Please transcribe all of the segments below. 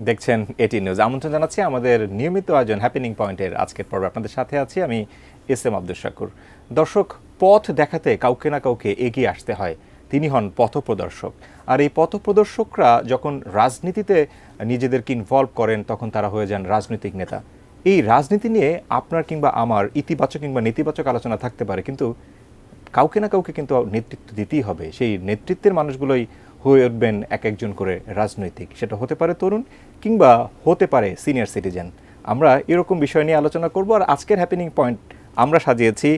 দেখছেন এটি নিউজ। আমন্ত্রণ জানাচ্ছি আমাদের নিয়মিত আয়োজন হ্যাপেনিং পয়েন্টের আজকের পর্বে। আপনাদের সাথে আছি আমি এস.এম. আব্দুল শাকুর। দর্শক, পথ দেখাতে কাউকে না কাউকে এগিয়ে আসতে হয়, তিনি হন পথপ্রদর্শক। আর এই পথপ্রদর্শকরা যখন রাজনীতিতে নিজেদেরকে ইনভলভ করেন তখন তারা হয়ে যান রাজনৈতিক নেতা। এই রাজনীতি নিয়ে আপনার কিংবা আমার ইতিবাচক কিংবা নেতিবাচক আলোচনা থাকতে পারে, কিন্তু কাউকে না কাউকে কিন্তু নেতৃত্ব দিতেই হবে। সেই নেতৃত্বের মানুষগুলোই হয়ে উঠবেন এক একজন করে রাজনৈতিক। সেটা হতে পারে তরুণ কিংবা হতে পারে সিনিয়র সিটিজেন। আমরা এরকম বিষয় নিয়ে আলোচনা করব। আর আজকের হ্যাপেনিং পয়েন্ট আমরা সাজিয়েছি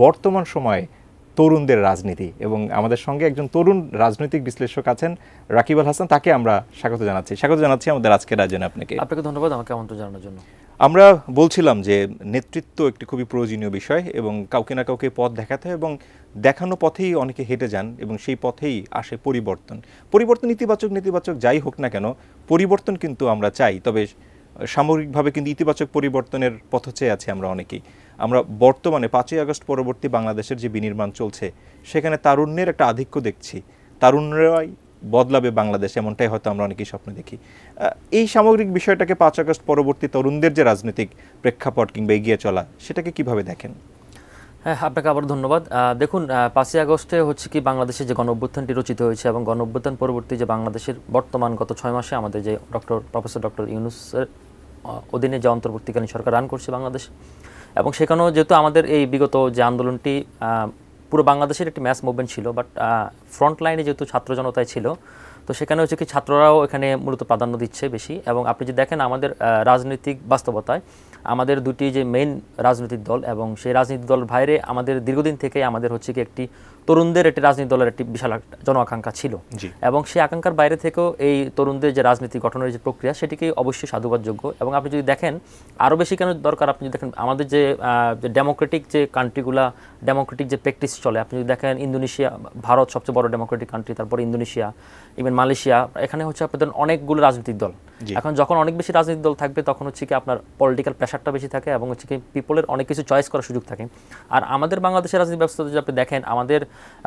বর্তমান সময়ে তরুণদের রাজনীতি, এবং আমাদের সঙ্গে একজন তরুণ রাজনৈতিক বিশ্লেষক আছেন, রাকিব আল হাসান। তাকে আমরা স্বাগত জানাচ্ছি আমাদের আজকের আয়োজনে। আপনাকে ধন্যবাদ আমাকে আমন্ত্রণ জানানোর জন্য। আমরা বলছিলাম যে নেতৃত্ব একটি খুবই প্রয়োজনীয় বিষয়, এবং কাউকে না কাউকে পথ দেখাতে হয়, এবং দেখানো পথেই অনেকে হেঁটে যান, এবং সেই পথেই আসে পরিবর্তন ইতিবাচক নেতিবাচক যাই হোক না কেন, পরিবর্তন কিন্তু আমরা চাই। তবে সামগ্রিকভাবে কিন্তু ইতিবাচক পরিবর্তনের পথ চেয়ে আছি আমরা অনেকেই। আমরা বর্তমানে 5ই আগস্ট পরবর্তী বাংলাদেশের যে বিনির্মাণ চলছে, সেখানে তারুণ্যের একটা আধিক্য দেখছি। তারুণ্যরাই বদলাবে বাংলাদেশ, এমনটাই হয়তো আমরা অনেকেই স্বপ্ন দেখি। এই সামগ্রিক বিষয়টাকে 5 আগস্ট পরবর্তী তরুণদের যে রাজনৈতিক প্রেক্ষাপট কিংবা এগিয়ে চলা, সেটাকে কিভাবে দেখেন? হ্যাঁ, আপনাকে আবার ধন্যবাদ। দেখুন, 5ই আগস্টে হচ্ছে কি বাংলাদেশে যে গণঅভ্যুত্থানটি রচিত হয়েছে, এবং গণঅভ্যুত্থান পরবর্তী যে বাংলাদেশের বর্তমান গত 6 মাসে আমাদের যে প্রফেসর ডক্টর ইউনূসের অধীনে যে অন্তর্বর্তীকালীন সরকার রান করছে বাংলাদেশ, এবং সেখানেও যেহেতু আমাদের এই বিগত যে আন্দোলনটি পুরো বাংলাদেশের একটি ম্যাস মুভমেন্ট ছিল, বাট ফ্রন্ট লাইনে যেহেতু ছাত্র জনতায় ছিল, তো সেখানে হচ্ছে কি ছাত্ররাও এখানে মূলত প্রাধান্য দিচ্ছে বেশি। এবং আপনি যদি দেখেন আমাদের রাজনৈতিক বাস্তবতায় আমাদের দুটি যে মেইন রাজনৈতিক দল, এবং সেই রাজনৈতিক দলের বাইরে আমাদের দীর্ঘদিন থেকে আমাদের হচ্ছে কি একটি তরুণদের একটি রাজনৈতিক দলের একটি বিশাল জন আকাঙ্ক্ষা ছিল, এবং সেই আকাঙ্ক্ষার বাইরে থেকেও এই তরুণদের যে রাজনীতি গঠনের যে প্রক্রিয়া, সেটিকে অবশ্যই সাধুবাদযোগ্য। এবং আপনি যদি দেখেন আরও বেশি কেন দরকার, আপনি যদি দেখেন আমাদের যে ডেমোক্রেটিক যে কান্ট্রিগুলা, ডেমোক্রেটিক যে প্র্যাকটিস চলে, আপনি যদি দেখেন ইন্দোনেশিয়া, ভারত সবচেয়ে বড় ডেমোক্রেটিক কান্ট্রি, তারপরে ইন্দোনেশিয়া, ইভেন মালয়েশিয়া, এখানে হচ্ছে আপনাদের অনেকগুলো রাজনৈতিক দল। এখন যখন অনেক বেশি রাজনৈতিক দল থাকবে, তখন হচ্ছে কি আপনার পলিটিক্যাল প্রেশারটা বেশি থাকে, এবং হচ্ছে কি পিপলের অনেক কিছু চয়েস করার সুযোগ থাকে। আর আমাদের বাংলাদেশের রাজনীতি ব্যবস্থা যদি আপনি দেখেন, আমাদের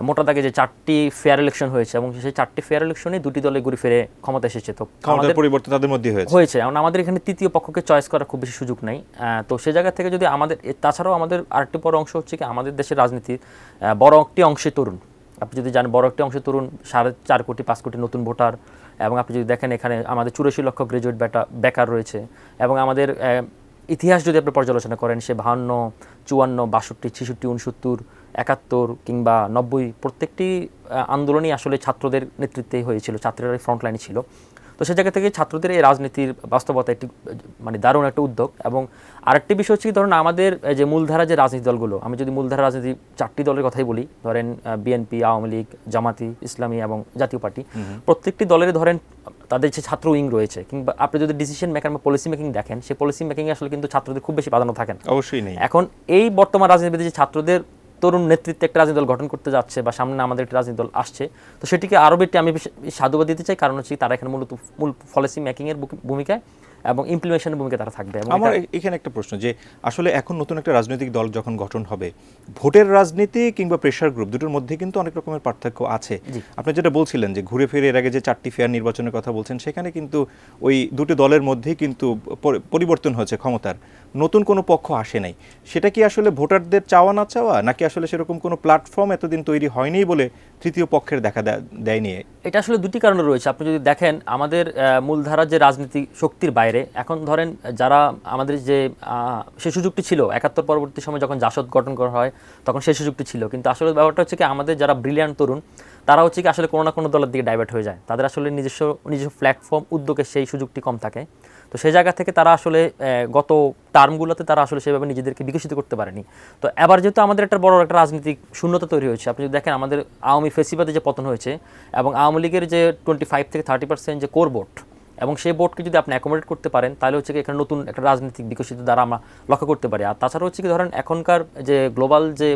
মোটা দাগে যে 4টি ফেয়ার ইলেকশন হয়েছে, এবং সেই 4টি ফেয়ার ইলেকশনে দুটি দলে ঘুরে ফিরে ক্ষমতা এসেছে। তো আমাদের পরিবর্তন তাদের মধ্যে হয়েছে, এবং আমাদের এখানে তৃতীয় পক্ষকে চয়েস করার খুব বেশি সুযোগ নেই। তো সেই জায়গা থেকে যদি আমাদের, তাছাড়াও আমাদের আরেকটি বড় অংশ হচ্ছে কি আমাদের দেশের রাজনীতির বড় একটি অংশে তরুণ। আপনি যদি জানেন বড় একটি অংশে তরুণ, 4.5 কোটি 5 কোটি নতুন ভোটার, এবং আপনি যদি দেখেন এখানে আমাদের 84 লক্ষ গ্রাজুয়েট বেকার রয়েছে। এবং আমাদের ইতিহাস যদি আপনি পর্যালোচনা করেন, সে 52, 54, 62, 66, 69, 71 কিংবা 90 প্রত্যেকটি আন্দোলনই আসলে ছাত্রদের নেতৃত্বেই হয়েছিল, ছাত্ররাই ফ্রন্টলাইনে ছিল। তো সে জায়গা থেকে ছাত্রদের এই রাজনীতির বাস্তবতা একটি মানে দারুণ একটা উদ্যোগ। এবং আরেকটি বিষয় হচ্ছে ধরেন আমাদের যে মূলধারা যে রাজনীতি দলগুলো, আমি যদি মূলধারা রাজনীতি 4টি দলের কথাই বলি, ধরেন বিএনপি, আওয়ামী লীগ, জামাতি ইসলামী এবং জাতীয় পার্টি, প্রত্যেকটি দলের ধরেন তাদের যে ছাত্র উইং রয়েছে, কিংবা আপনি যদি ডিসিশন মেকার বা পলিসি মেকিং দেখেন, সেই পলিসি মেকিংয়ে আসলে কিন্তু ছাত্রদের খুব বেশি প্রাধান্য থাকেন, অবশ্যই নেই। এখন এই বর্তমান রাজনীতিতে যে ছাত্রদের তরুণ নেতৃত্বে একটা রাজনীতি দল গঠন করতে যাচ্ছে, বা সামনে আমাদের একটা রাজনীতি দল আসছে, তো সেটিকে আরও বেশি আমি সাধুবাদ দিতে চাই। কারণ হচ্ছে তারা এখানে মূল পলিসি মেকিংয়ের ভূমিকায় এবং ইমপ্লিমেন্টেশনের ভূমিকা তারা থাকবে। আমার এখানে একটা প্রশ্ন, যে আসলে এখন নতুন একটা রাজনৈতিক দল যখন গঠন হবে, ভোটের রাজনীতি কিংবা প্রেশার গ্রুপ দুটোর মধ্যে কিন্তু অনেক রকমের পার্থক্য আছে। আপনি যেটা বলছিলেন যে ঘুরে ফিরে এর আগে যে 4টি ফেয়ার নির্বাচনের কথা বলছেন, সেখানে কিন্তু ওই দুটো দলের মধ্যেই কিন্তু পরিবর্তন হয়েছে ক্ষমতার, নতুন কোনো পক্ষ আসে নাই। সেটা কি আসলে ভোটারদের চাওয়া না চাওয়া, নাকি আসলে সেরকম কোনো প্ল্যাটফর্ম এতদিন তৈরি হয়নি বলে তৃতীয় পক্ষের দেখা দেয়নি? এটা আসলে দুটি কারণে রয়েছে। আপনি যদি দেখেন আমাদের মূলধারার যে রাজনীতি শক্তির বাইরে, এখন ধরেন যারা আমাদের যে সেই সুযোগটি ছিল 71 পরবর্তী সময় যখন জাসদ গঠন করা হয়, তখন সেই সুযোগটি ছিল। কিন্তু আসলে ব্যাপারটা হচ্ছে কি আমাদের যারা ব্রিলিয়ান্ট তরুণ, তারা হচ্ছে কি আসলে কোনো না কোনো দলের দিকে ডাইভার্ট হয়ে যায়। তাদের আসলে নিজস্ব প্ল্যাটফর্ম উদ্যোগে সেই সুযোগটি কম থাকে। তো সেই জায়গা থেকে তারা আসলে গত টার্মগুলোতে তারা আসলে সেভাবে নিজেদেরকে বিকশিত করতে পারেনি। তো এবার যেহেতু আমাদের একটা বড় একটা রাজনৈতিক শূন্যতা তৈরি হয়েছে, আপনি যদি দেখেন আমাদের আওয়ামী ফেসিবাদে যে পতন হয়েছে, এবং আওয়ামী লীগের যে 25 থেকে 30% যে কোর ভোট, এবং সেই ভোটকে যদি আপনি অ্যাকোমোডেট করতে পারেন, তাহলে হচ্ছে কি এখানে নতুন একটা রাজনৈতিক বিকশিত দ্বারা আমরা লক্ষ্য করতে পারি। আর তাছাড়া হচ্ছে কি ধরেন এখনকার যে গ্লোবাল যে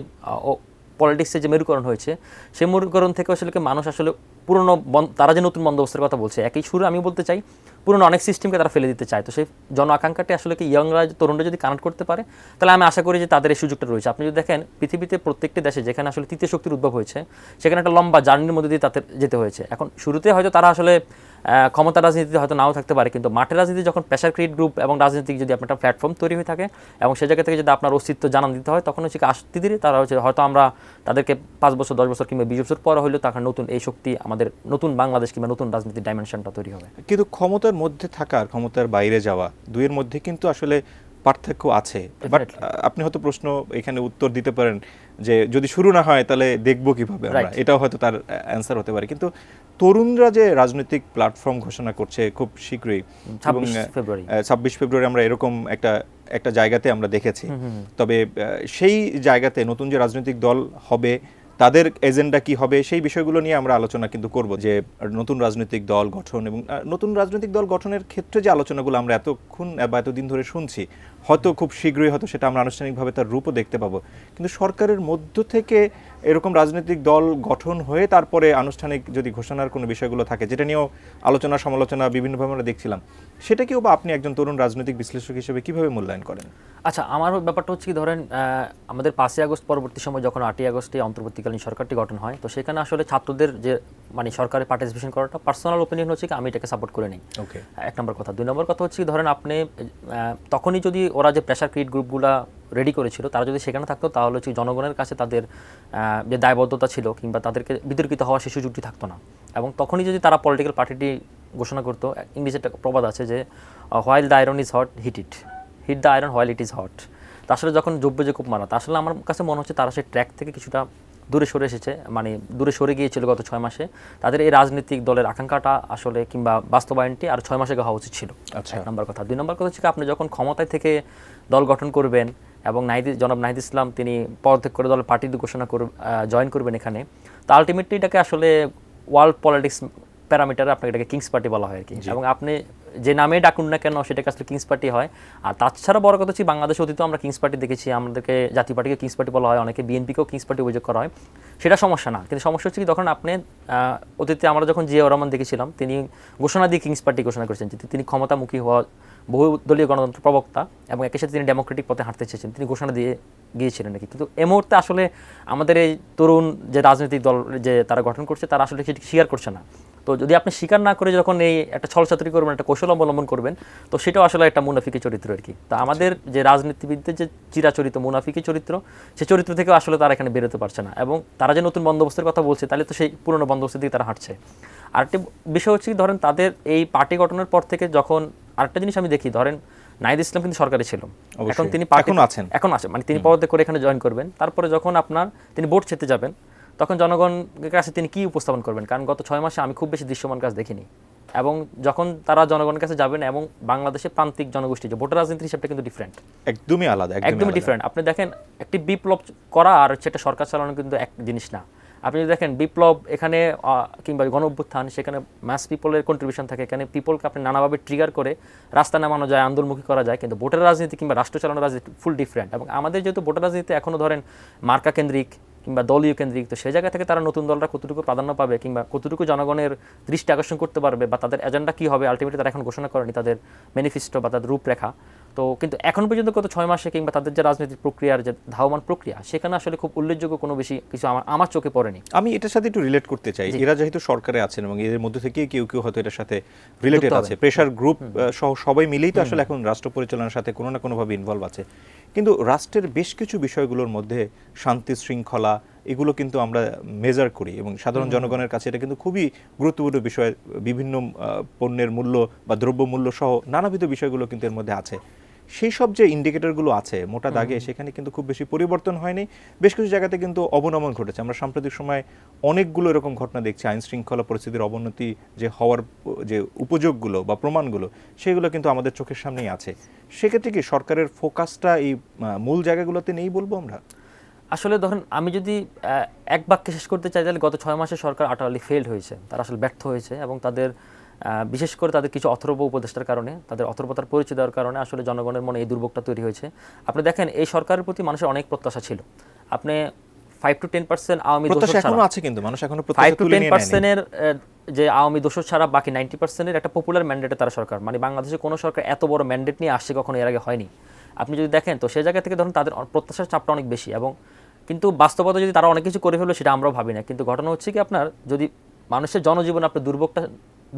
পলিটিক্সের যে মেরুকরণ হয়েছে, সেই মেরুকরণ থেকে আসলে মানুষ আসলে পুরনো তারা যে নতুন বন্দোবস্তের কথা বলছে, একই সুরে আমি বলতে চাই পুরনো অনেক সিস্টেমকে তারা ফেলে দিতে চায়। তো সেই জন আকাঙ্ক্ষাটি আসলে কি ইয়ংরা, তরুণরা যদি কানেক্ট করতে পারে, তাহলে আমি আশা করি যে তাদের এই সুযোগটা রয়েছে। আপনি যদি দেখেন পৃথিবীতে প্রত্যেকটি দেশে যেখানে আসলে তৃতীয় শক্তির উদ্ভব হয়েছে, সেখানে একটা লম্বা জার্নির মধ্যে দিয়ে তাদের যেতে হয়েছে। এখন শুরুতে হয়তো তারা আসলে ক্ষমতা রাজনীতিতে হয়তো নাও থাকতে পারে, কিন্তু মাঠের রাজনীতি যখন প্রেশার ক্রিয়েট গ্রুপ এবং রাজনীতিক যদি আপনার একটা প্ল্যাটফর্ম তৈরি হয়ে থাকে এবং সেই জায়গা থেকে যদি আপনার অস্তিত্ব জানান দিতে হয়, তখন হচ্ছে আসতে ধীরে তারা হচ্ছে হয়তো আমরা তাদেরকে 5 বছর 10 বছর কিংবা 20 বছর পরে হলেও তখন নতুন এই শক্তি আমাদের নতুন বাংলাদেশ কিংবা নতুন রাজনীতির ডাইমেনশনটা তৈরি হবে। কিন্তু ক্ষমতার মধ্যে থাকা আর ক্ষমতার বাইরে যাওয়া দুইয়ের মধ্যে কিন্তু আসলে পার্থক্য আছে। বাট আপনি হয়তো প্রশ্ন এখানে উত্তর দিতে পারেন যে যদি শুরু না হয় তাহলে দেখবো কিভাবে আমরা, এটাও হয়তো তার অ্যান্সার হতে পারে। কিন্তু তরুণরা যে রাজনৈতিক প্ল্যাটফর্ম ঘোষণা করছে খুব শীঘ্রই, 26 ফেব্রুয়ারি আমরা এরকম একটা জায়গাতে আমরা দেখেছি। তবে সেই জায়গাতে নতুন যে রাজনৈতিক দল হবে তাদের এজেন্ডা কি হবে সেই বিষয়গুলো নিয়ে আমরা আলোচনা কিন্তু করব, যে নতুন রাজনৈতিক দল গঠন এবং নতুন রাজনৈতিক দল গঠনের ক্ষেত্রে যে আলোচনাগুলো আমরা এতক্ষণ বা এতদিন ধরে শুনছি, হয়তো খুব শীঘ্রই হয়তো সেটা আমরা আনুষ্ঠানিকভাবে তার রূপও দেখতে পাবো। কিন্তু সরকারের মধ্য থেকে এরকম রাজনৈতিক দল গঠন হয়ে তারপরে আনুষ্ঠানিক যদি ঘোষণার কোনো বিষয়গুলো থাকে, যেটা নিয়েও আলোচনা সমালোচনা বিভিন্নভাবে আমরা দেখছিলাম, সেটাকেও বা আপনি একজন তরুণ রাজনৈতিক বিশ্লেষক হিসেবে কিভাবে মূল্যায়ন করেন? আচ্ছা, আমার ব্যাপারটা হচ্ছে কি, ধরেন আমাদের 5ই আগস্ট পরবর্তী সময় যখন 8ই আগস্টে অন্তর্বর্তীকালীন সরকারটি গঠন হয়, তো সেখানে আসলে ছাত্রদের যে মানে সরকারে পার্টিসিপেশন করাটা পার্সোনাল ওপিনিয়ন হচ্ছে কি আমি এটাকে সাপোর্ট করে নিই, এক নম্বর কথা। 2 নম্বর কথা হচ্ছে ধরেন আপনি তখনই যদি ওরা যে প্রেশার ক্রিয়েট গ্রুপগুলা রেডি করেছিল তারা যদি সেখানে থাকতো, তাহলে হচ্ছে জনগণের কাছে তাদের যে দায়বদ্ধতা ছিল কিংবা তাদেরকে বিতর্কিত হওয়ার সেই সুযোগটি থাকতো না। এবং তখনই যদি তারা পলিটিক্যাল পার্টিটি ঘোষণা করতো, ইংলিশে একটা প্রবাদ আছে যে while the iron is hot hit the iron while it is hot. তা আসলে যখন যোগ্য যে খুব মারা, তা আসলে আমার কাছে মনে হচ্ছে তারা সেই ট্র্যাক থেকে কিছুটা দূরে সরে এসেছে, মানে দূরে সরে গিয়েছিল গত 6 মাসে। তাদের এই রাজনৈতিক দলের আকাঙ্ক্ষাটা আসলে কিংবা বাস্তবায়নটি আর 6 মাসে হওয়া উচিত ছিল, এক নম্বর কথা। 2 নম্বর কথা হচ্ছে আপনি যখন ক্ষমতায় থেকে দল গঠন করবেন এবং জনাব নাহিদ ইসলাম তিনি পদত্যাগ করে দলের পার্টি ঘোষণা জয়েন করবেন এখানে, তো আলটিমেটলি এটাকে আসলে ওয়ার্ল্ড পলিটিক্স প্যারামিটারে আপনাকে এটাকে কিংস পার্টি বলা হয় আর কি। এবং আপনি যে নামে ডাকুন না কেন সেটাকে আসলে কিংস পার্টি হয়। আর তাছাড়া বড় কথা হচ্ছে বাংলাদেশে অতীতে আমরা কিংস পার্টি দেখেছি, আমাদেরকে জাতীয় পার্টিকে কিংস পার্টি বলা হয়, অনেকে বিএনপিকেও কিংস পার্টি অভিযোগ করা হয়, সেটা সমস্যা না। কিন্তু সমস্যা হচ্ছে কি, তখন আপনি অতীতে আমরা যখন জিয়াউর রহমান দেখেছিলাম, তিনি ঘোষণা দিয়ে কিংস পার্টি ঘোষণা করেছেন যে তিনি ক্ষমতামুখী হওয়া বহুদলীয় গণতন্ত্র প্রবক্তা এবং একই সাথে তিনি ডেমোক্রেটিক পথে হাঁটতে চেয়েছেন, তিনি ঘোষণা দিয়ে গিয়েছিলেন নাকি। কিন্তু এই মুহূর্তে আসলে আমাদের এই তরুণ যে রাজনৈতিক দল যে তারা গঠন করছে তারা আসলে সেটি স্বীকার করছে না। তো যদি আপনি স্বীকার না করে যখন এই একটা ছলচাতুরি করবেন, একটা কৌশল অবলম্বন করবেন, তো সেটাও আসলে একটা মুনাফিকি চরিত্র আর কি। তা আমাদের যে রাজনীতিবিদদের যে চিরাচরিত মুনাফিকি চরিত্র, সেই চরিত্র থেকেও আসলে তারা এখানে বেরোতে পারছে না। এবং তারা যে নতুন বন্দোবস্তের কথা বলছে, তাহলে তো সেই পুরনো বন্দোবস্তের দিকে তারা হাঁটছে। আরেকটি বিষয় হচ্ছে ধরেন তাদের এই পার্টি গঠনের পর থেকে যখন আরেকটা জিনিস আমি দেখি, ধরেন নাহিদ ইসলাম কিন্তু সরকারে ছিল, এখন তিনি এখন আছেন, মানে তিনি পদত্যাগ করে এখানে জয়েন করবেন, তারপরে যখন তিনি ভোট চেতে যাবেন তখন জনগণের কাছে তিনি কি উপস্থাপন করবেন? কারণ গত 6 মাসে আমি খুব বেশি দৃশ্যমান কাজ দেখিনি। এবং যখন তারা জনগণের কাছে যাবেন এবং বাংলাদেশের প্রান্তিক জনগোষ্ঠী যে ভোটার রাজনীতির হিসাবটা কিন্তু ডিফারেন্ট, একদমই আলাদা, একদমই ডিফারেন্ট। আপনি দেখেন একটি বিপ্লব করা আর সেটা সরকার চালানো কিন্তু এক জিনিস না। আপনি যদি দেখেন বিপ্লব এখানে কিংবা গণ অভ্যুত্থান, সেখানে মাস পিপলের কন্ট্রিবিউশন থাকে, এখানে পিপলকে আপনি নানাভাবে ট্রিগার করে রাস্তা নামানো যায়, আন্দোলনমুখী করা যায়। কিন্তু ভোটার রাজনীতি কিংবা রাষ্ট্র চালানোর রাজনীতি ফুল ডিফারেন্ট। এবং আমাদের যেহেতু ভোটার রাজনীতি এখনও ধরেন মার্কা কেন্দ্রিক কিংবা দলীয় কেন্দ্রিক, তো সেই জায়গা থেকে তারা নতুন দলরা কতটুকু প্রাধান্য পাবে কিংবা কতটুকু জনগণের দৃষ্টি আকর্ষণ করতে পারবে বা তাদের এজেন্ডা কী হবে, আলটিমেটলি তারা এখন ঘোষণা করেনি তাদের ম্যানিফেস্টো বা তাদের রূপরেখা। তো কিন্তু এখন পর্যন্ত গত 6 মাসে কিংবা তাদের যে রাজনৈতিক প্রক্রিয়ার যে ধাবমান প্রক্রিয়া, সেখানে আসলে খুব উল্লেখযোগ্য কোনো বেশি কিছু আমার চোখে পড়েনি। আমি এটার সাথে একটু রিলেট করতে চাই, এরা যেহেতু সরকারে আছেন এবং এদের মধ্যে থেকে কেউ কেউ হয়তো এটার সাথে রিলেটেড আছে, প্রেশার গ্রুপ সহ সবাই মিলেই তো আসলে এখন রাষ্ট্র পরিচালনার সাথে কোনো না কোনোভাবে ইনভলভ আছে। কিন্তু রাষ্ট্রের বেশ কিছু বিষয়গুলোর মধ্যে শান্তি শৃঙ্খলা এগুলো কিন্তু আমরা মেজার করি এবং সাধারণ জনগণের কাছে এটা কিন্তু খুবই গুরুত্বপূর্ণ বিষয়। বিভিন্ন পণ্যের মূল্য বা দ্রব্যমূল্য সহ নানাবিধ বিষয়গুলো কিন্তু এর মধ্যে আছে। সেই সব যে ইন্ডিকেটরগুলো আছে মোটা দাগে, সেখানে কিন্তু খুব বেশি পরিবর্তন হয়নি। বেশ কিছু জায়গাতে কিন্তু অবনমন ঘটেছে। আমরা সাম্প্রতিক সময় অনেকগুলো এরকম ঘটনা দেখছি, আইন শৃঙ্খলা পরিস্থিতির অবনতি যে হওয়ার যে উপযোগগুলো বা প্রমাণগুলো, সেগুলো কিন্তু আমাদের চোখের সামনেই আছে। সেক্ষেত্রে কি সরকারের ফোকাসটা এই মূল জায়গাগুলোতে নেই বলবো আমরা? আসলে ধরেন আমি যদি এক বাক্যে শেষ করতে চাই, তাহলে গত 6 মাসে সরকার আটালি ফেলড হয়েছে, তারা আসলে ব্যর্থ হয়েছে এবং তাদের বিশেষ করে তাদের কিছু অথর্ব উপদেষ্টার কারণে, তাদের অথর্বতার পরিচয় দেওয়ার কারণে আসলে জনগণের মনে এই দুর্ভোগটা তৈরি হয়েছে। আপনি দেখেন এই সরকারের প্রতি মানুষের অনেক প্রত্যাশা ছিল। আপনি 5 to 10% আওয়ামী দোষর এখনো আছে, কিন্তু মানুষ এখনো প্রত্যাশা তুলে নিয়ে নেয়নি। 5 to 10% যে আওয়ামী দোষর ছাড়া বাকি 90%-এর একটা পপুলার ম্যান্ডেটে তারা সরকার, মানে বাংলাদেশে কোনো সরকার এত বড় ম্যান্ডেট নিয়ে আসছে কখনো এর আগে হয়নি। আপনি যদি দেখেন তো সেই জায়গা থেকে ধরুন তাদের প্রত্যাশার চাপটা অনেক বেশি, এবং কিন্তু বাস্তবতা যদি তারা অনেক কিছু করে ফেলবে সেটা আমরাও ভাবি না। কিন্তু ঘটনা হচ্ছে কি, আপনার যদি মানুষের জনজীবনে আপনি দুর্ভোগটা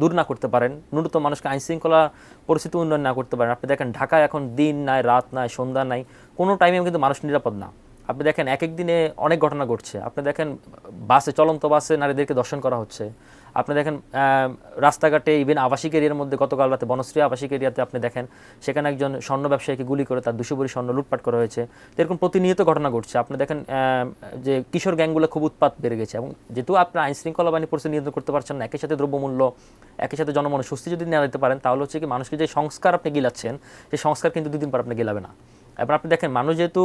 দূর না করতে পারেন, ন্যূনতম মানুষকে আইনশৃঙ্খলা পরিস্থিতি উন্নয়ন না করতে পারেন, আপনি দেখেন ঢাকায় এখন দিন নাই, রাত নাই, সন্ধ্যা নাই, কোনো টাইমে কিন্তু মানুষ নিরাপদ না। আপনি দেখেন এক এক দিনে অনেক ঘটনা ঘটছে। আপনি দেখেন বাসে, চলন্ত বাসে নারীদেরকে ধর্ষণ করা হচ্ছে। আপনি দেখেন রাস্তাঘাটে, ইভেন আবাসিক এরিয়ার মধ্যে গতকাল রাতে বনশ্রী আবাসিক এরিয়াতে আপনি দেখেন সেখানে একজন স্বর্ণ ব্যবসায়ীকে গুলি করে তার 200 ভরি স্বর্ণ লুটপাট করা হয়েছে। তো এরকম প্রতিনিয়ত ঘটনা ঘটছে। আপনি দেখেন যে কিশোর গ্যাংগুলো খুব উৎপাত বেড়ে গেছে, এবং যেহেতু আপনার আইন শৃঙ্খলা বাহিনী পরিস্থিতি নিয়ন্ত্রণ করতে পারছেন না, একই সাথে দ্রব্যমূল্য, একই সাথে জনমনে সুস্থি যদি না দিতে পারেন, তাহলে হচ্ছে কি মানুষকে যে সংস্কার আপনি গিলাচ্ছেন, সেই সংস্কার কিন্তু 2 দিন পর আপনি গিলাবে না। এবার আপনি দেখেন মানুষ যেহেতু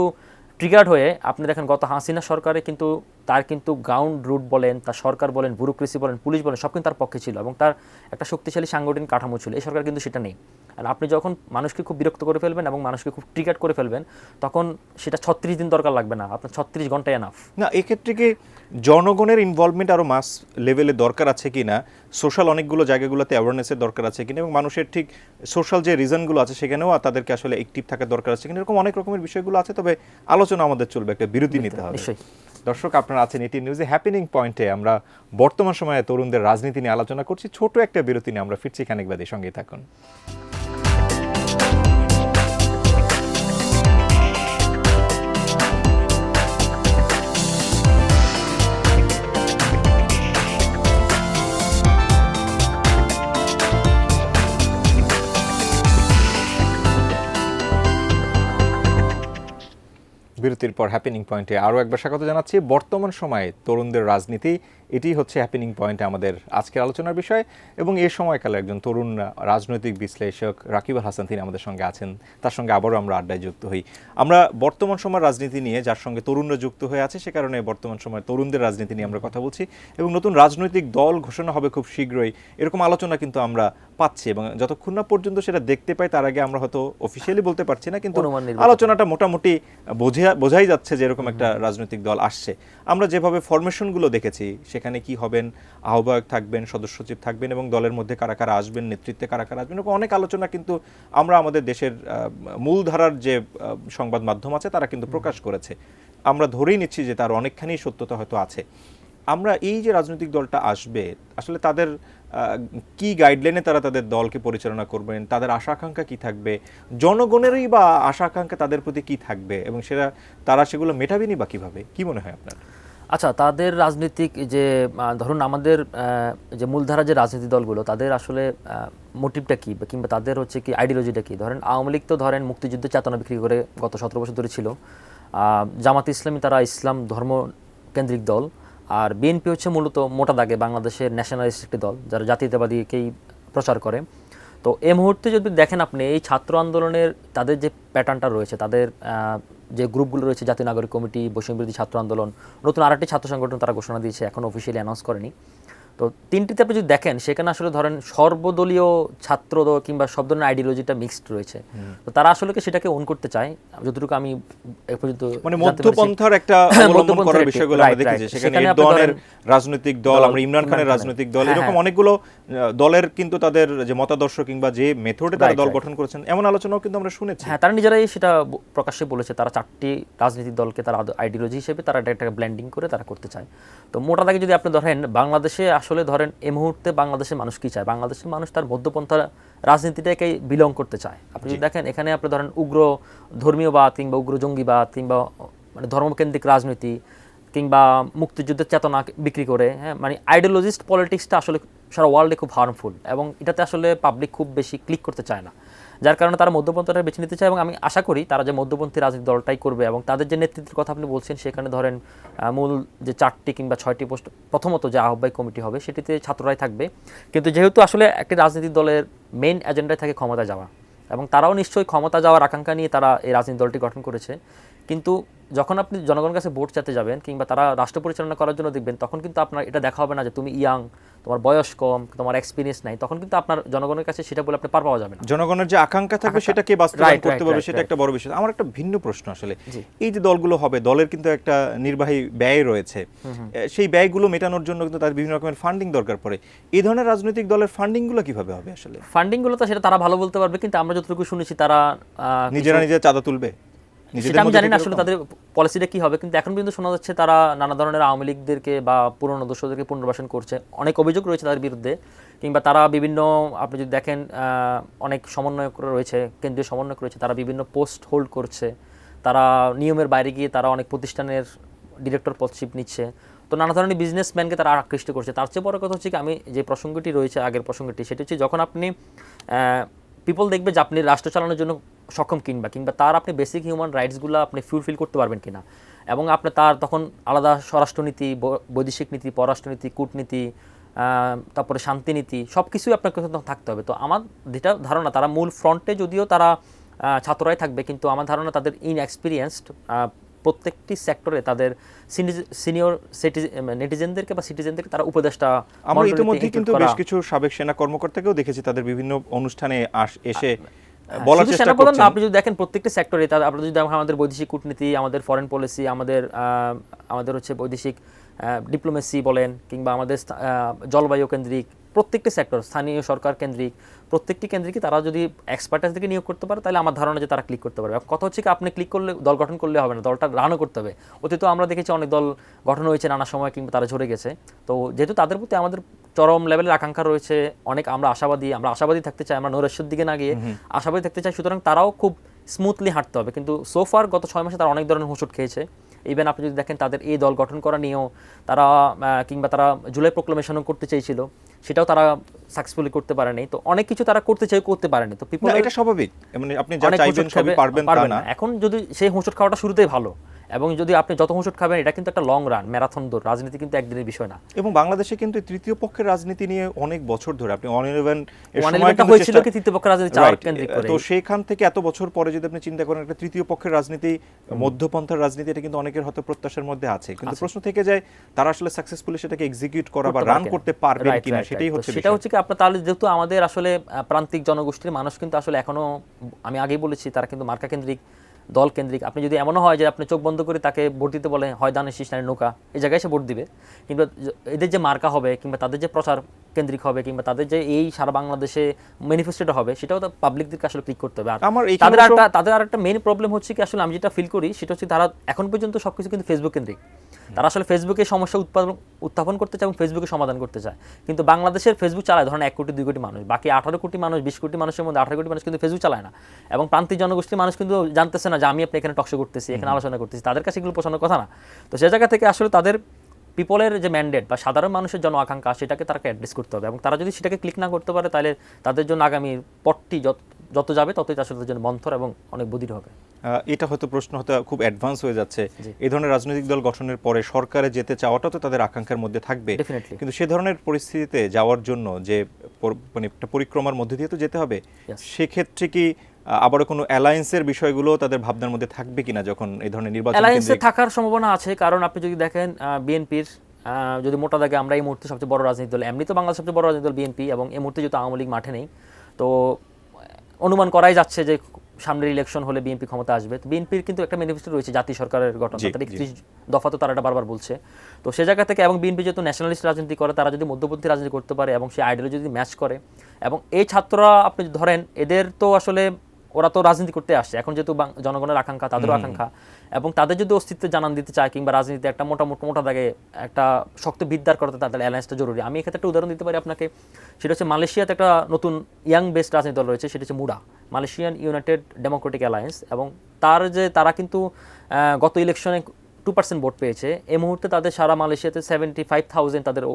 ট্রিগার্ড হয়ে, আপনি দেখেন গত হাসিনা সরকারে কিন্তু তার কিন্তু গ্রাউন্ড রুট বলেন, তার সরকার বলেন, ব্যুরোক্রেসি বলেন, পুলিশ বলেন, সব কিন্তু তার পক্ষে ছিল, এবং তার একটা শক্তিশালী সাংগঠনিক কাঠামো ছিল। এই সরকার কিন্তু সেটা নেই। আর আপনি যখন মানুষকে খুব বিরক্ত করে ফেলবেন এবং মানুষকে খুব ট্রিগার্ড করে ফেলবেন, তখন সেটা 36 দিন দরকার লাগবে না, আপনার 36 ঘন্টায় এনাফ। না, এক্ষেত্রে কি জনগণের ইনভলভমেন্ট আরও মাস লেভেলে দরকার আছে কিনা, সোশ্যাল অনেকগুলো জায়গাগুলোতে অ্যাওয়ারনেসের দরকার আছে কিনা, এবং মানুষের ঠিক সোশ্যাল যে রিজনগুলো আছে সেখানেও তাদেরকে আসলে অ্যাক্টিভ থাকার দরকার আছে কিনা, এরকম অনেক রকমের বিষয়গুলো আছে। তবে আলোচনা আমাদের চলবে, একটা বিরতি নিতে হবে। নিশ্চয়ই। দর্শক, আপনারা আছেন এটি নিউজে হ্যাপেনিং পয়েন্টে। আমরা বর্তমান সময়ে তরুণদের রাজনীতি নিয়ে আলোচনা করছি। ছোট একটা বিরতি নিয়ে আমরা ফিরছি খানিক বাদে, সঙ্গেই থাকুন। বিরতির পর হ্যাপেনিং পয়েন্টে আরও একবার স্বাগত জানাচ্ছি। বর্তমান সময়ে তরুণদের রাজনীতি, এটি হচ্ছে হ্যাপেনিং পয়েন্টে আমাদের আজকের আলোচনার বিষয়। এবং এই সময়কালে একজন তরুণ রাজনৈতিক বিশ্লেষক রাকিব আল হাসান, তিনি আমাদের সঙ্গে আছেন। তার সঙ্গে আবারও আমরা আড্ডায় যুক্ত হই। আমরা বর্তমান সময়ের রাজনীতি নিয়ে, যার সঙ্গে তরুণরা যুক্ত হয়ে আছে, সে কারণে বর্তমান সময়ে তরুণদের রাজনীতি নিয়ে আমরা কথা বলছি। এবং নতুন রাজনৈতিক দল ঘোষণা হবে খুব শীঘ্রই, এরকম আলোচনা কিন্তু আমরা পাচ্ছি। এবং যতক্ষণ না পর্যন্ত সেটা দেখতে পাই, তার আগে আমরা হয়তো অফিসিয়ালি বলতে পারছি না, কিন্তু আলোচনাটা মোটামুটি বোঝাই যাচ্ছে যে এরকম একটা রাজনৈতিক দল আসছে। আমরা যেভাবে ফরমেশনগুলো দেখেছি, সেখানে কি হবেন, আহ্বায়ক থাকবেন, সদস্য সচিব থাকবেন, এবং দলের মধ্যে কারা কারা আসবেন, নেতৃত্বে কারা কারা আসবেন, এরকম অনেক আলোচনা কিন্তু আমরা আমাদের দেশের মূলধারার যে সংবাদ মাধ্যম আছে তারা কিন্তু প্রকাশ করেছে। আমরা ধরেই নিচ্ছি যে তার অনেকখানি সত্যতা হয়তো আছে। আমরা এই যে রাজনৈতিক দলটা আসবে, আসলে তাদের কি গাইডলাইনে তারা তাদের দলকে পরিচালনা করবেন, তাদের আশা আকাঙ্ক্ষা কি থাকবে, জনগণেরই বা আশা আকাঙ্ক্ষা তাদের প্রতি কি থাকবে, এবং তারা সেগুলো মেটাবেনি বা কিভাবে, কি মনে হয় আপনার? আচ্ছা, তাদের রাজনীতিক যে ধরুন আমাদের যে মূলধারা যে রাজনীতি দলগুলো, তাদের আসলে মোটিভটা কী, কিংবা তাদের হচ্ছে কি আইডিওলজিটা কী। ধরেন আওয়ামী লীগ তো ধরেন মুক্তিযুদ্ধের চেতনা বিক্রি করে গত 17 বছর ধরে ছিল। জামাত ইসলামী তারা ইসলাম ধর্ম কেন্দ্রিক দল। আর বিএনপি হচ্ছে মূলত মোটা দাগে বাংলাদেশের ন্যাশনালিস্ট একটি দল, যারা জাতীয়তাবাদীকেই প্রচার করে। তো এই মুহূর্তে যদি দেখেন আপনি, এই ছাত্র আন্দোলনের তাদের যে প্যাটার্নটা রয়েছে, তাদের যে গ্রুপগুলো রয়েছে, জাতীয় নাগরিক কমিটি, বৈষম্যবিরোধী ছাত্র আন্দোলন, নতুন আরেকটি ছাত্র সংগঠন তারা ঘোষণা দিয়েছে, এখন অফিসিয়ালি অ্যানাউন্স করেনি। তো তিনটিতে আপনি যদি দেখেন, সেখানে আসলে ধরেন সর্বদলীয় ছাত্র কিংবা সব ধরনের আইডিওলজিটা মিক্সড রয়েছে। তো তারা আসলে সেটাকে ওন করতে চায়, যতটুকু আমি এ পর্যন্ত মানে মধ্যপন্থার একটা অবলম্বন করার বিষয়গুলো আমরা দেখেছি। সেখানে এরদোয়ানের রাজনৈতিক দল, আমরা ইমরান খানের রাজনৈতিক দল, এরকম অনেকগুলো দলের কিন্তু তাদের যে মতাদর্শ কিংবা যে মেথডে তারা দল গঠন করেছেন, এমন আলোচনাও কিন্তু আমরা শুনেছি। হ্যাঁ, তারা নিজেরাই সেটা প্রকাশ্যে বলেছে, তারা 4টি রাজনৈতিক দলকে তারা আইডিওলজি হিসেবে তারা একটা ব্লেন্ডিং করে তারা করতে চায়। তো মোটা দাগে যদি আপনি ধরেন বাংলাদেশে আসলে ধরেন এই মুহূর্তে বাংলাদেশের মানুষ কি চায়, বাংলাদেশের মানুষ তার মধ্যপন্থা রাজনীতিটাকে বিলং করতে চায়। আপনি যদি দেখেন, এখানে আপনি ধরেন উগ্র ধর্মীয়বাদ কিংবা উগ্র জঙ্গিবাদ কিংবা মানে ধর্মকেন্দ্রিক রাজনীতি কিংবা মুক্তিযুদ্ধের চেতনা বিক্রি করে, হ্যাঁ, মানে আইডিওলজিস্ট পলিটিক্সটা আসলে সারা ওয়ার্ল্ডে খুব হার্মফুল, এবং এটাতে আসলে পাবলিক খুব বেশি ক্লিক করতে চায় না, যার কারণে তারা মধ্যপন্থাটা বেছে নিতে চায়। এবং আমি আশা করি তারা যে মধ্যপন্থী রাজনীতি দলটাই করবে, এবং তাদের যে নেতৃত্বের কথা আপনি বলছেন, সেখানে ধরেন মূল যে 4টি কিংবা 6টি পোস্ট, প্রথমত যে আহ্বায়ক কমিটি হবে সেটিতে ছাত্ররাই থাকবে। কিন্তু যেহেতু আসলে একটি রাজনীতি দলের মেইন এজেন্ডায় থাকে ক্ষমতা যাওয়া, এবং তারাও নিশ্চয়ই ক্ষমতা যাওয়ার আকাঙ্ক্ষা নিয়ে তারা এই রাজনীতি দলটি গঠন করেছে। কিন্তু যখন আপনি জনগণের কাছে ভোট চাইতে যাবেন কিংবা তারা রাষ্ট্র পরিচালনা করার জন্য দেখবেন, তখন কিন্তু আপনার এটা দেখা হবে না যে তুমি ইয়াং, তোমার বয়স কম, তোমার এক্সপিরিয়েন্স নাই, তখন কিন্তু আপনার জনগণের কাছে সেটা বলে আপনি পার পাওয়া যাবে না। জনগণের যে আকাঙ্ক্ষা থাকবে সেটাকে বাস্তবায়ন করতে পারবে, সেটা একটা বড় বিষয়। আমার একটা ভিন্ন প্রশ্ন আসলে, এই যে দলগুলো হবে, দলের কিন্তু একটা নির্বাহী ব্যয় রয়েছে, সেই ব্যয়গুলো মেটানোর জন্য কিন্তু তার বিভিন্ন রকমের ফান্ডিং দরকার পড়ে। এই ধরনের রাজনৈতিক দলের ফান্ডিংগুলো কিভাবে হবে আসলে? ফান্ডিংগুলো তো সেটা তারা ভালো বলতে পারবে, কিন্তু আমরা যতটুকু শুনেছি তারা নিজেরা চাঁদা তুলবে, সেটা আমি জানি না আসলে তাদের পলিসিটা কি হবে। কিন্তু এখন পর্যন্ত শোনা যাচ্ছে তারা নানা ধরনের আওয়ামী লীগদেরকে বা পুরনো দোষদেরকে পুনর্বাসন করছে, অনেক অভিযোগ রয়েছে তাদের বিরুদ্ধে। কিংবা তারা বিভিন্ন, আপনি যদি দেখেন অনেক সমন্বয়ক রয়েছে, কেন্দ্রীয় সমন্বয়ক রয়েছে, তারা বিভিন্ন পোস্ট হোল্ড করছে, তারা নিয়মের বাইরে গিয়ে তারা অনেক প্রতিষ্ঠানের ডিরেক্টর পদশিপ নিচ্ছে। তো নানা ধরনের বিজনেসম্যানকে তারা আকৃষ্ট করছে। তার চেয়ে বড় কথা হচ্ছে কি, আমি যে প্রসঙ্গটি রয়েছে আগের প্রসঙ্গটি, সেটা হচ্ছে যখন আপনি পিপল দেখবে যে আপনি রাষ্ট্র চালানোর জন্য সক্ষম কিংবা তার আপনি বেসিক হিউম্যান রাইটসগুলো আপনি ফুলফিল করতে পারবেন কিনা, এবং আপনি তার তখন আলাদা স্বরাষ্ট্রনীতি, বৈদেশিক নীতি, পররাষ্ট্রনীতি, কূটনীতি, তারপরে শান্তিনীতি, সব কিছুই আপনাকে থাকতে হবে। তো আমার যেটা ধারণা, তারা মূল ফ্রন্টে যদিও তারা ছাত্ররাই থাকবে, কিন্তু আমার ধারণা তাদের ইনএক্সপিরিয়েন্সড প্রত্যেকটি সেক্টরে তাদের সিনিয়র নেটিজেনদেরকে বা সিটিজেনদেরকে তারা উপদেষ্টা। আমরা ইতিমধ্যে কিন্তু বেশ কিছু সাবেক সেনা কর্মকর্তাকেও দেখেছি তাদের বিভিন্ন অনুষ্ঠানে এসে বলার চেষ্টা করছেন। আপনি যদি দেখেন প্রত্যেকটি সেক্টরে, আপনি যদি দেখেন আমাদের বৈদেশিক কূটনীতি, আমাদের ফরেন পলিসি, আমাদের হচ্ছে বৈদেশিক ডিপ্লোমেসি বলেন, কিংবা আমাদের জলবায়ু কেন্দ্রিক প্রত্যেকটি সেক্টর, স্থানীয় সরকার কেন্দ্রিক প্রত্যেকটি কেন্দ্রিকই তারা যদি এক্সপার্টাইজদেরকে নিয়োগ করতে পারে, তাহলে আমার ধারণা যে তারা ক্লিক করতে পারবে। কথা হচ্ছে কি, আপনি ক্লিক করলে, দল গঠন করলে হবে না, দলটা রানও করতে হবে। অতীত আমরা দেখেছি অনেক দল গঠন হয়েছে নানা সময়, কিংবা তারা ঝরে গেছে। তো যেহেতু তাদের প্রতি আমাদের চরম লেভেলের আকাঙ্ক্ষা রয়েছে, অনেক আমরা আশাবাদী থাকতে চাই, আমরা নৈরাশ্যের দিকে না গিয়ে আশাবাদী থাকতে চাই, সুতরাং তারাও খুব স্মুথলি হাঁটতে হবে। কিন্তু সোফার গত 6 মাসে তারা অনেক ধরনের হোঁচট খেয়েছে। ইভেন আপনি যদি দেখেন তাদের এই দল গঠন করা নিয়েও তারা কিংবা তারা জুলাই প্রোক্লামেশনও করতে চেয়েছিল, সেটাও তারা সাকসেসফুলি করতে পারেনি। তো অনেক কিছু তারা করতে পারেনি। তো পিপল, এটা স্বাভাবিক, মানে আপনি যা চাইবেন সবই পারবেন তা না। এখন যদি সেই হোঁচট খাওয়াটা শুরুতেই ভালো, এবং যদি আপনি যত হোঁচট খাবেন, এটা কিন্তু একটা লং রান, ম্যারাথন দৌড়, রাজনীতি কিন্তু একদিনের বিষয় না। এবং বাংলাদেশে কিন্তু তৃতীয় পক্ষের রাজনীতি নিয়ে অনেক বছর ধরে, আপনি হয়েছিল কি তৃতীয় পক্ষের রাজনীতি চার কেন্দ্রিক করে, তো সেইখান থেকে এত বছর পরে যদি আপনি চিন্তা করেন একটা তৃতীয় পক্ষের রাজনীতি, মধ্যপন্থার রাজনীতি, এটা কিন্তু অনেকের হয়তো প্রত্যাশার মধ্যে আছে, কিন্তু প্রশ্ন থেকে যায় তারা আসলে সাকসেসফুলি সেটাকে এক্সিকিউট করা বা রান করতে পারবেন কিনা, সেটাই হচ্ছে। সেটা হচ্ছে কি, আপনার তাহলে যেহেতু আমাদের আসলে প্রান্তিক জনগোষ্ঠীর মানুষ কিন্তু আসলে এখনো, আমি আগেই বলেছি, তারা কিন্তু মার্কা কেন্দ্রিক, দল কেন্দ্রিক। আপনি যদি এমনও হয় যে আপনি চোখ বন্ধ করে তাকে ভোট দিতে বলে, হয় দানের শীষ নারী নৌকা, এই জায়গায় সে ভোট দিবে। কিন্তু এদের যে মার্কা হবে, কিংবা তাদের যে প্রচার কেন্দ্রিক হবে, কিংবা তাদের যে এই সারা বাংলাদেশে ম্যানিফেস্টোটা হবে, সেটাও তো পাবলিকদেরকে আসলে ক্লিক করতে হবে। আর তাদের আর একটা মেইন প্রবলেম হচ্ছে কি, আসলে আমি যেটা ফিল করি সেটা হচ্ছে, তারা এখন পর্যন্ত সবকিছু কিন্তু ফেসবুক কেন্দ্রিক। তারা আসলে ফেসবুকে সমস্যা উত্থাপন করতে চায় এবং ফেসবুকে সমাধান করতে চায়। কিন্তু বাংলাদেশের ফেসবুক চালায় ধরেন 1 কোটি 2 কোটি মানুষ, বাকি 18 কোটি মানুষ, 20 কোটি মানুষের মধ্যে 18 কোটি মানুষ কিন্তু ফেসবুক চালায় না। এবং প্রান্তিক জনগোষ্ঠীর মানুষ কিন্তু জানতেছে না যে আমি আপনি এখানে টকশো করতেছি, এখানে আলোচনা করতেছি, তাদের কাছে এগুলো পৌঁছানোর কথা না। তো সে জায়গা থেকে আসলে তাদের পিপলের যে ম্যান্ডেট বা সাধারণ মানুষের জন আকাঙ্ক্ষা, সেটাকে তারা অ্যাড্রেস করতে হবে। এবং তারা যদি সেটাকে ক্লিক না করতে পারে, তাহলে তাদের জন্য আগামী পথটি যত যাবে ততই আসলে তাদের জন্য মন্থর এবং অনেক বধির হবে। এটা হয়তো প্রশ্ন হয়তো খুব অ্যাডভান্স হয়ে যাচ্ছে। এই ধরনের রাজনৈতিক দল গঠনের পরে সরকারে যেতে চাওয়াটা তো তাদের আকাঙ্ক্ষার মধ্যে থাকবে, কিন্তু সে ধরনের পরিস্থিতিতে যাওয়ার জন্য যে মানে একটা পরিক্রমার মধ্যে দিয়ে তো যেতে হবে, সেক্ষেত্রে কি আবারও কোনো অ্যালায়েন্সের বিষয়গুলো তাদের ভাবনার মধ্যে থাকবে কিনা যখন এই ধরনের নির্বাচন? অ্যালায়েন্সে থাকার সম্ভাবনা আছে, কারণ আপনি যদি দেখেন বিএনপির যদি মোটা দাগে আমরা এই মুহূর্তে সবচেয়ে বড় রাজনৈতিক দল, এমনি তো বাংলাদেশের সবচেয়ে বড় রাজনৈতিক দল বিএনপি, এবং এই মুহূর্তে যেহেতু আওয়ামী লীগ মাঠে নেই, তো অনুমান করাই যাচ্ছে যে সামনের ইলেকশন হলে বিএনপি ক্ষমতা আসবে। তো বিএনপির কিন্তু একটা ম্যানিফেস্টো রয়েছে জাতীয় সরকারের গঠন, 31 দফা তো তারা এটা বারবার বলছে। তো সে জায়গা থেকে, এবং বিএনপি যেহেতু ন্যাশনালিস্ট রাজনীতি করে, তারা যদি মধ্যপন্থী রাজনীতি করতে পারে এবং সেই আইডিয়ালজি যদি ম্যাচ করে, এবং এই ছাত্ররা আপনি ধরেন এদের তো আসলে ওরা তো রাজনীতি করতে আসছে, এখন যেহেতু জনগণের আকাঙ্ক্ষা, তাদেরও আকাঙ্ক্ষা, এবং তাদের যদি অস্তিত্ব জানান দিতে চায়, কিংবা রাজনীতিতে একটা মোটা দাগে একটা শক্ত বিদ্যার করতে, তাদের অ্যালায়েন্সটা জরুরি। আমি এক্ষেত্রে একটা উদাহরণ দিতে পারি আপনাকে, সেটা হচ্ছে মালয়েশিয়াতে একটা নতুন ইয়াং বেস্ট রাজনীতি দল রয়েছে, সেটা হচ্ছে মুডা, মালয়েশিয়ান ইউনাইটেড ডেমোক্রেটিক অ্যালায়েন্স। এবং তারা কিন্তু গত ইলেকশনে 2% ভোট পেয়েছে। এই মুহূর্তে তাদের সারা মালয়েশিয়াতে 75,000 তাদের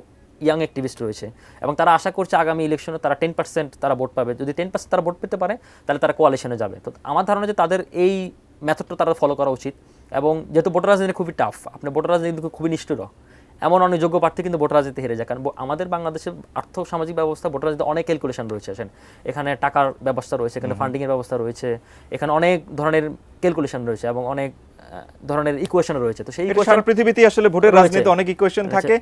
ইয়াং অ্যাক্টিভিস্ট রয়েছে, এবং তারা আশা করছে আগামী ইলেকশনে তারা 10% তারা ভোট পাবে। যদি 10% তারা ভোট পেতে পারে, তাহলে তারা কোয়ালিশনে যাবে। তো আমার ধারণা যে তাদের এই মেথডটা তারা ফলো করা উচিত। এবং যেহেতু ভোটার রাজনীতি খুবই টাফ, আপনি ভোটার রাজনীতি খুবই নিষ্ঠুর, এমন অনেক যোগ্য প্রার্থী কিন্তু ভোটার রাজনীতি হেরে যায়। কারণ আমাদের বাংলাদেশের আর্থ সামাজিক ব্যবস্থা, ভোটার রাজনীতি অনেক ক্যালকুলেশন রয়েছে, এখানে টাকার ব্যবস্থা রয়েছে, এখানে ফান্ডিংয়ের ব্যবস্থা রয়েছে, এখানে অনেক ধরনের ক্যালকুলেশন রয়েছে, এবং অনেক ধরনের ইকুয়েশন রয়েছে। তো সেই এটা ইকুয়েশন সারা পৃথিবীতে আসলে ভোটের রয়েছে। রাজনীতিতে অনেক ইকুয়েশন থাকে,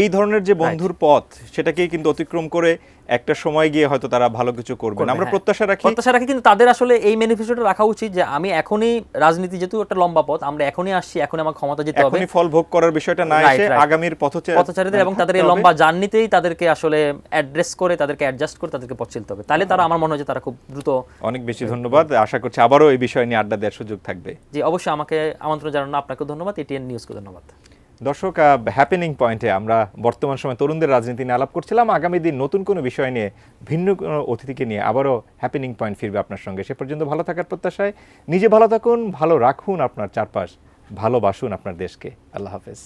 এই ধরনের যে বন্ধুর পথ সেটাকেই কিন্তু অতিক্রম করে একটা সময় গিয়ে হয়তো তারা ভালো কিছু করবে আমরা হ্যাঁ। প্রত্যাশা রাখি। প্রত্যাশা রাখি, কিন্তু তাদের আসলে এই ম্যানিফেস্টোটা রাখা উচিত যে আমি এখনই রাজনীতি, যেহেতু একটা লম্বা পথ, আমরা এখনই আসছি, এখনই আমার ক্ষমতা যেতে হবে, এখনই ফল ভোগ করার বিষয়টা না Right, এসে right. আগামীর পথচারীদের এবং তাদের এই লম্বা জার্নিতেই তাদেরকে আসলে অ্যাড্রেস করে, তাদেরকে অ্যাডজাস্ট করে তাদেরকে পথ চলতে হবে। তাহলে তারা, আমার মনে হয় যে তারা খুব দ্রুত। অনেক বেশি ধন্যবাদ, আশা করছি আবারও এই বিষয় নিয়ে আড্ডা দেওয়ার সুযোগ থাকবে। জি অবশ্যই, আমাকে আমন্ত্রণ জানানো আপনাকে ধন্যবাদ, এটিএন নিউজকে ধন্যবাদ। দর্শক, হ্যাপেনিং পয়েন্টে আমরা বর্তমান সময় তরুণদের রাজনীতি নিয়ে আলাপ করছিলাম। আগামী দিন নতুন কোনো বিষয় নিয়ে, ভিন্ন কোনো অতিথিকে নিয়ে আবারও হ্যাপেনিং পয়েন্ট ফিরবে আপনার সঙ্গে। সে পর্যন্ত ভালো থাকার প্রত্যাশায় নিজে ভালো থাকুন, ভালো রাখুন আপনার চারপাশ, ভালোবাসুন আপনার দেশকে। আল্লাহ হাফেজ।